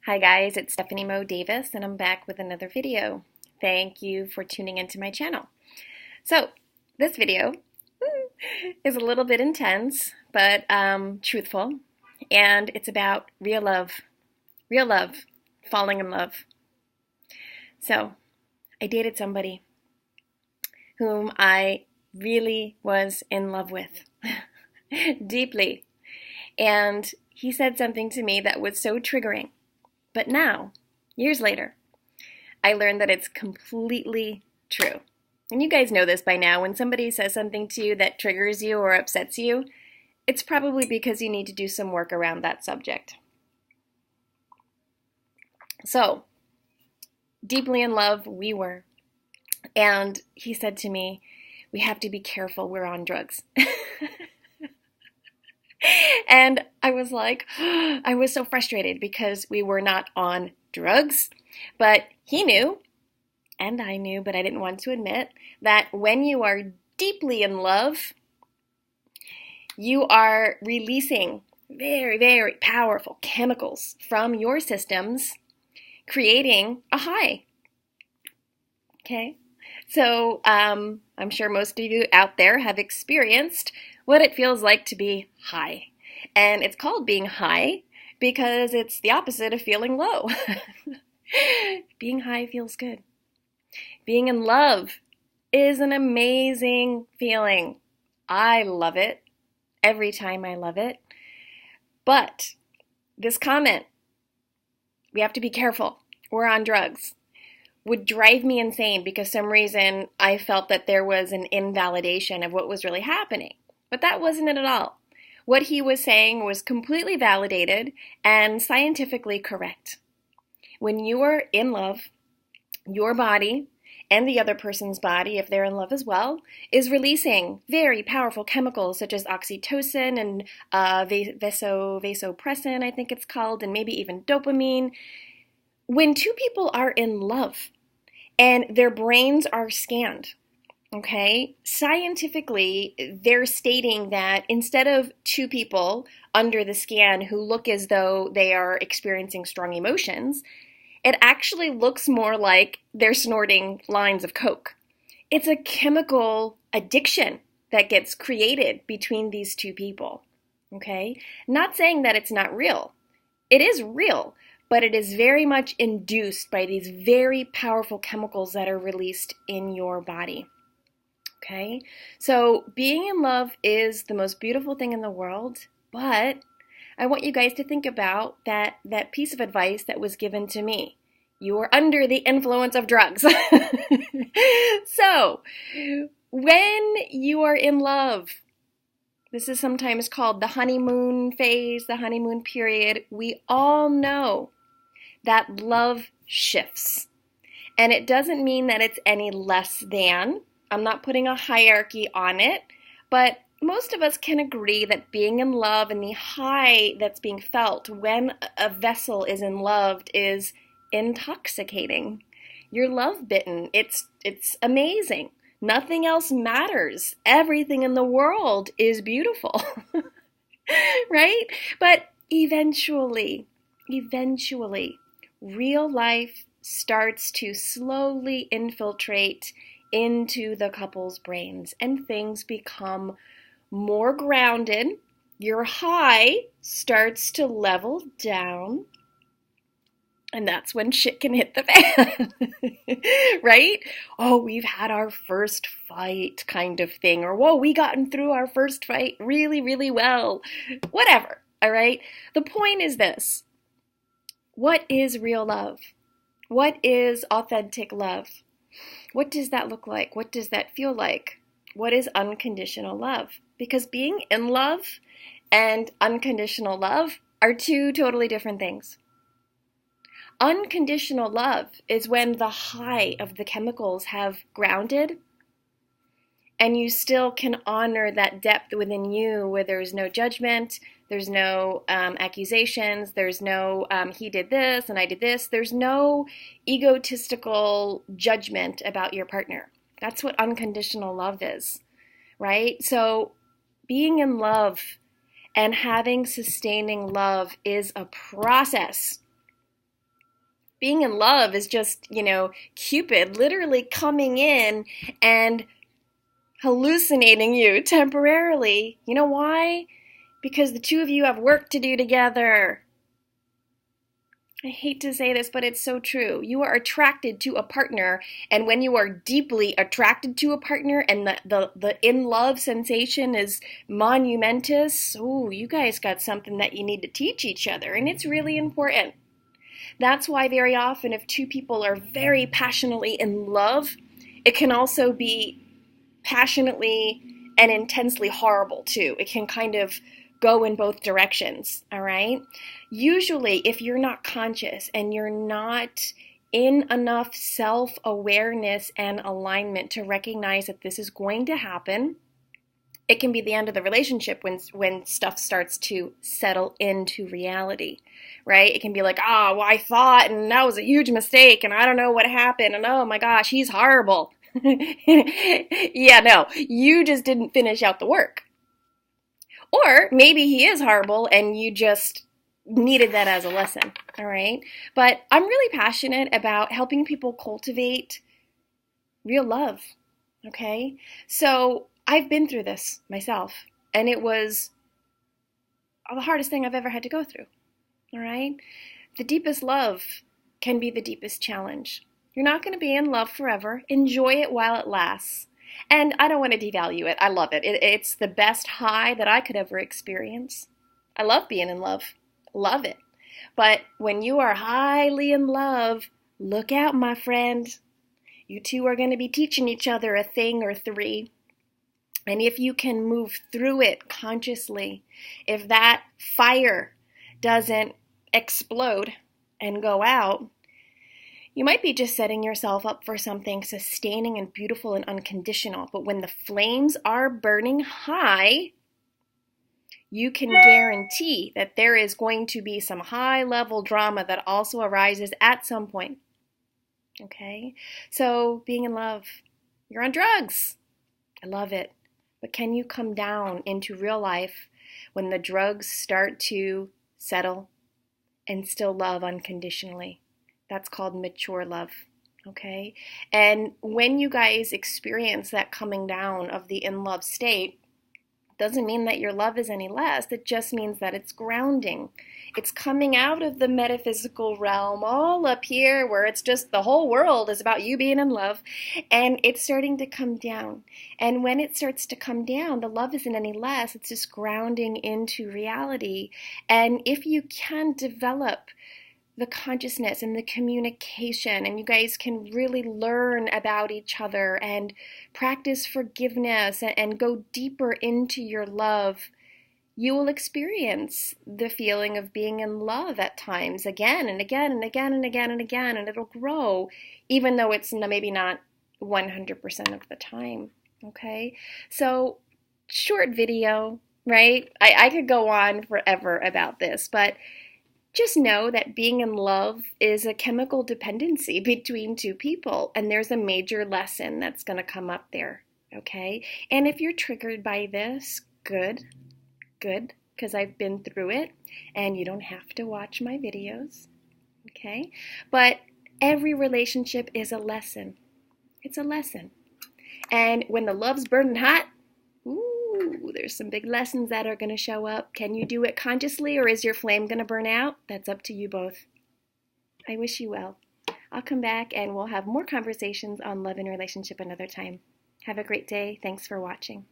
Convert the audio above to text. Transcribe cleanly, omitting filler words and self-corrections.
Hi guys, it's Stephanie Mo Davis and I'm back with another video. Thank you for tuning into my channel. So, this video is a little bit intense, but truthful, and it's about real love, falling in love. So, I dated somebody whom I really was in love with, deeply, and he said something to me that was so triggering. But now, years later, I learned that it's completely true. And you guys know this by now. When somebody says something to you that triggers you or upsets you, it's probably because you need to do some work around that subject. So, deeply in love we were. And he said to me, "We have to be careful, we're on drugs." And I was like, I was so frustrated because we were not on drugs. But he knew, and I knew, but I didn't want to admit, that when you are deeply in love, you are releasing very, very powerful chemicals from your systems, creating a high. Okay? So I'm sure most of you out there have experienced what it feels like to be high. And it's called being high because it's the opposite of feeling low. Being high feels good. Being in love is an amazing feeling. I love it. Every time I love it. But this comment, "we have to be careful, we're on drugs," would drive me insane because some reason I felt that there was an invalidation of what was really happening. But that wasn't it at all. What he was saying was completely validated and scientifically correct. When you are in love, your body and the other person's body, if they're in love as well, is releasing very powerful chemicals such as oxytocin and vasopressin, I think it's called, and maybe even dopamine. When two people are in love and their brains are scanned, okay, scientifically, they're stating that instead of two people under the scan who look as though they are experiencing strong emotions, it actually looks more like they're snorting lines of coke. It's a chemical addiction that gets created between these two people, okay? Not saying that it's not real. It is real, but it is very much induced by these very powerful chemicals that are released in your body. Okay? So being in love is the most beautiful thing in the world, but I want you guys to think about that piece of advice that was given to me. You are under the influence of drugs. So, when you are in love, this is sometimes called the honeymoon phase, the honeymoon period. We all know that love shifts. And it doesn't mean that it's any less than. I'm not putting a hierarchy on it, but most of us can agree that being in love and the high that's being felt when a vessel is in love is intoxicating. You're love bitten. It's amazing. Nothing else matters. Everything in the world is beautiful. Right? But eventually, real life starts to slowly infiltrate into the couple's brains and things become more grounded. Your high starts to level down, and that's when shit can hit the fan. Right? Oh, we've had our first fight kind of thing, or whoa, we gotten through our first fight really, really well. Whatever, all right? The point is this. What is real love? What is authentic love? What does that look like? What does that feel like? What is unconditional love? Because being in love and unconditional love are two totally different things. Unconditional love is when the high of the chemicals have grounded and you still can honor that depth within you where there's no judgment, there's no accusations, there's no he did this and I did this. There's no egotistical judgment about your partner. That's what unconditional love is, right? So being in love and having sustaining love is a process. Being in love is just, Cupid literally coming in and hallucinating you temporarily. You know why? Because the two of you have work to do together. I hate to say this, but it's so true. You are attracted to a partner, and when you are deeply attracted to a partner and the in love sensation is monumentous, ooh, you guys got something that you need to teach each other, and it's really important. That's why very often if two people are very passionately in love, it can also be passionately and intensely horrible too. It can kind of go in both directions, all right? Usually, if you're not conscious and you're not in enough self-awareness and alignment to recognize that this is going to happen, it can be the end of the relationship when stuff starts to settle into reality, right? It can be like, well, I thought, and that was a huge mistake, and I don't know what happened, and oh my gosh, he's horrible. Yeah, no, you just didn't finish out the work. Or maybe he is horrible and you just needed that as a lesson, all right? But I'm really passionate about helping people cultivate real love, okay? So I've been through this myself, and it was the hardest thing I've ever had to go through, all right? The deepest love can be the deepest challenge. You're not going to be in love forever. Enjoy it while it lasts. And I don't want to devalue it. I love it. It's the best high that I could ever experience. I love being in love. Love it. But when you are highly in love, look out, my friend. You two are going to be teaching each other a thing or three. And if you can move through it consciously, if that fire doesn't explode and go out, you might be just setting yourself up for something sustaining and beautiful and unconditional. But when the flames are burning high, you can guarantee that there is going to be some high-level drama that also arises at some point. Okay? So, being in love, you're on drugs. I love it. But can you come down into real life when the drugs start to settle and still love unconditionally? That's called mature love, okay? And when you guys experience that coming down of the in-love state, doesn't mean that your love is any less. It just means that it's grounding. It's coming out of the metaphysical realm all up here where it's just the whole world is about you being in love, and it's starting to come down. And when it starts to come down, the love isn't any less. It's just grounding into reality. And if you can develop the consciousness and the communication, and you guys can really learn about each other and practice forgiveness and go deeper into your love, you will experience the feeling of being in love at times again and again and again and again and again, and it'll grow even though it's maybe not 100% of the time, okay? So, short video, right? I could go on forever about this, but just know that being in love is a chemical dependency between two people, and there's a major lesson that's going to come up there, okay? And if you're triggered by this, good, because I've been through it, and you don't have to watch my videos, okay? But every relationship is a lesson. It's a lesson. And when the love's burning hot, ooh, there's some big lessons that are going to show up. Can you do it consciously, or is your flame going to burn out? That's up to you both. I wish you well. I'll come back and we'll have more conversations on love and relationship another time. Have a great day. Thanks for watching.